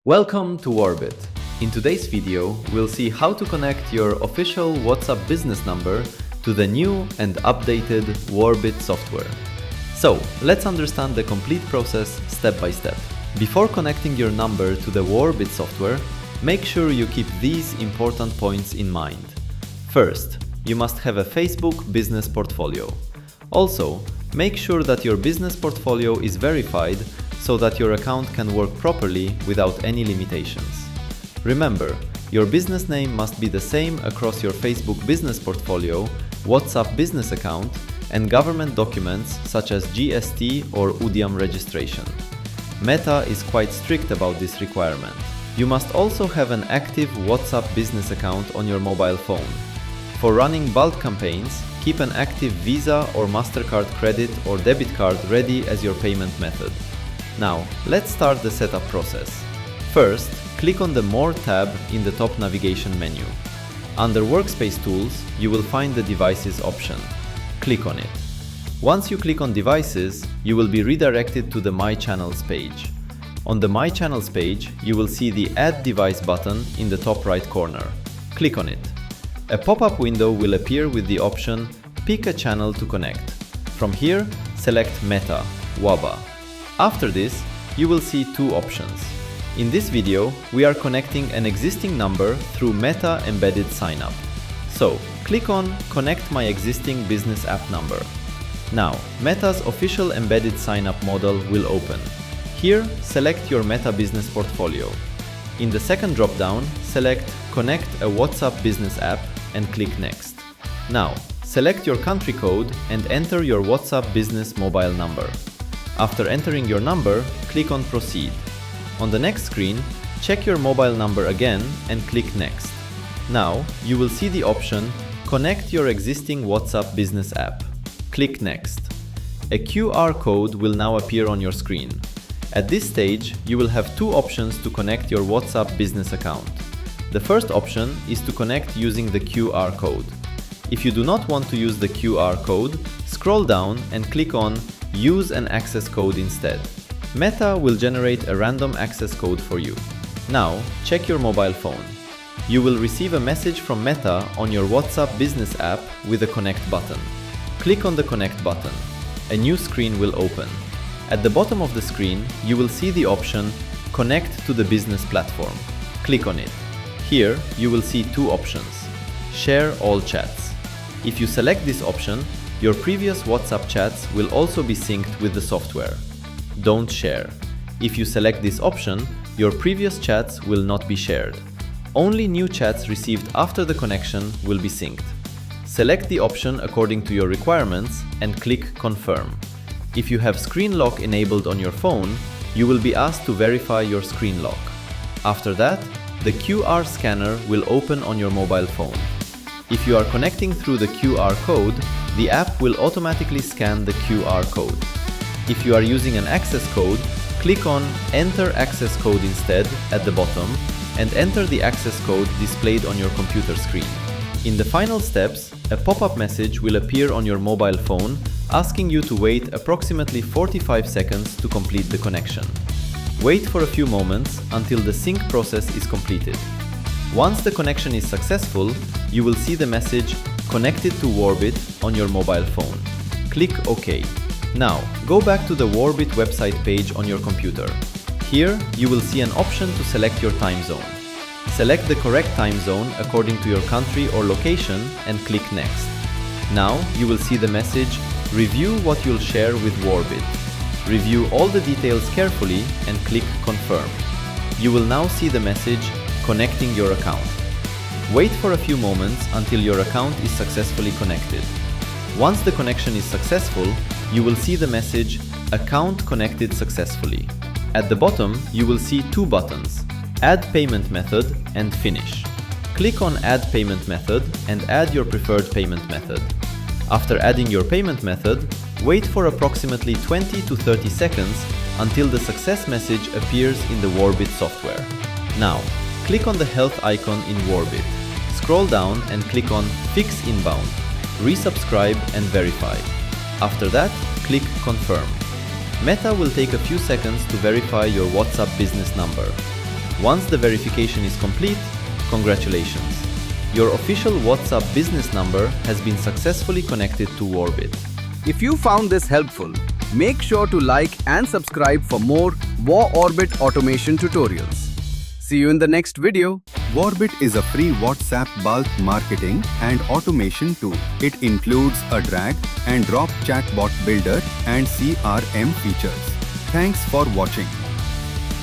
Welcome to WAOrbit. In today's video, we'll see how to connect your official WhatsApp business number to the new and updated WAOrbit software. So, let's understand the complete process step by step. Before connecting your number to the WAOrbit software, make sure you keep these important points in mind. First, you must have a Facebook business portfolio. Also, make sure that your business portfolio is verified so that your account can work properly without any limitations. Remember, your business name must be the same across your Facebook business portfolio, WhatsApp business account, and government documents such as GST or UDIAM registration. Meta is quite strict about this requirement. You must also have an active WhatsApp business account on your mobile phone. For running bulk campaigns, keep an active Visa or Mastercard credit or debit card ready as your payment method. Now, let's start the setup process. First, click on the More tab in the top navigation menu. Under Workspace Tools, you will find the Devices option. Click on it. Once you click on Devices, you will be redirected to the My Channels page. On the My Channels page, you will see the Add Device button in the top right corner. Click on it. A pop-up window will appear with the option Pick a channel to connect. From here, select Meta, WABA. After this, you will see two options. In this video, we are connecting an existing number through Meta Embedded Signup. So, click on Connect my existing business app number. Now, Meta's official embedded signup model will open. Here, select your Meta business portfolio. In the second drop-down, select Connect a WhatsApp business app and click Next. Now, select your country code and enter your WhatsApp business mobile number. After entering your number, click on Proceed. On the next screen, check your mobile number again and click Next. Now, you will see the option Connect your existing WhatsApp business app. Click Next. A QR code will now appear on your screen. At this stage, you will have two options to connect your WhatsApp business account. The first option is to connect using the QR code. If you do not want to use the QR code, scroll down and click on Use an access code instead. Meta will generate a random access code for you. Now, check your mobile phone. You will receive a message from Meta on your WhatsApp business app with a Connect button. Click on the Connect button. A new screen will open. At the bottom of the screen, you will see the option Connect to the business platform. Click on it. Here, you will see two options. Share all chats. If you select this option, your previous WhatsApp chats will also be synced with the software. Don't share. If you select this option, your previous chats will not be shared. Only new chats received after the connection will be synced. Select the option according to your requirements and click Confirm. If you have screen lock enabled on your phone, you will be asked to verify your screen lock. After that, the QR scanner will open on your mobile phone. If you are connecting through the QR code, the app will automatically scan the QR code. If you are using an access code, click on Enter Access Code instead at the bottom and enter the access code displayed on your computer screen. In the final steps, a pop-up message will appear on your mobile phone asking you to wait approximately 45 seconds to complete the connection. Wait for a few moments until the sync process is completed. Once the connection is successful, you will see the message Connected to WAOrbit on your mobile phone. Click OK. Now, go back to the WAOrbit website page on your computer. Here, you will see an option to select your time zone. Select the correct time zone according to your country or location and click Next. Now, you will see the message Review what you'll share with WAOrbit. Review all the details carefully and click Confirm. You will now see the message Connecting your account. Wait for a few moments until your account is successfully connected. Once the connection is successful, you will see the message Account connected successfully. At the bottom, you will see two buttons, Add Payment Method and Finish. Click on Add Payment Method and add your preferred payment method. After adding your payment method, wait for approximately 20 to 30 seconds until the success message appears in the WAOrbit software. Now, click on the health icon in WAOrbit. Scroll down and click on Fix Inbound, Resubscribe and Verify. After that, click Confirm. Meta will take a few seconds to verify your WhatsApp business number. Once the verification is complete, congratulations! Your official WhatsApp business number has been successfully connected to WAOrbit. If you found this helpful, make sure to like and subscribe for more WAOrbit automation tutorials. See you in the next video. WAOrbit is a free WhatsApp bulk marketing and automation tool. It includes a drag and drop chatbot builder and CRM features. Thanks for watching.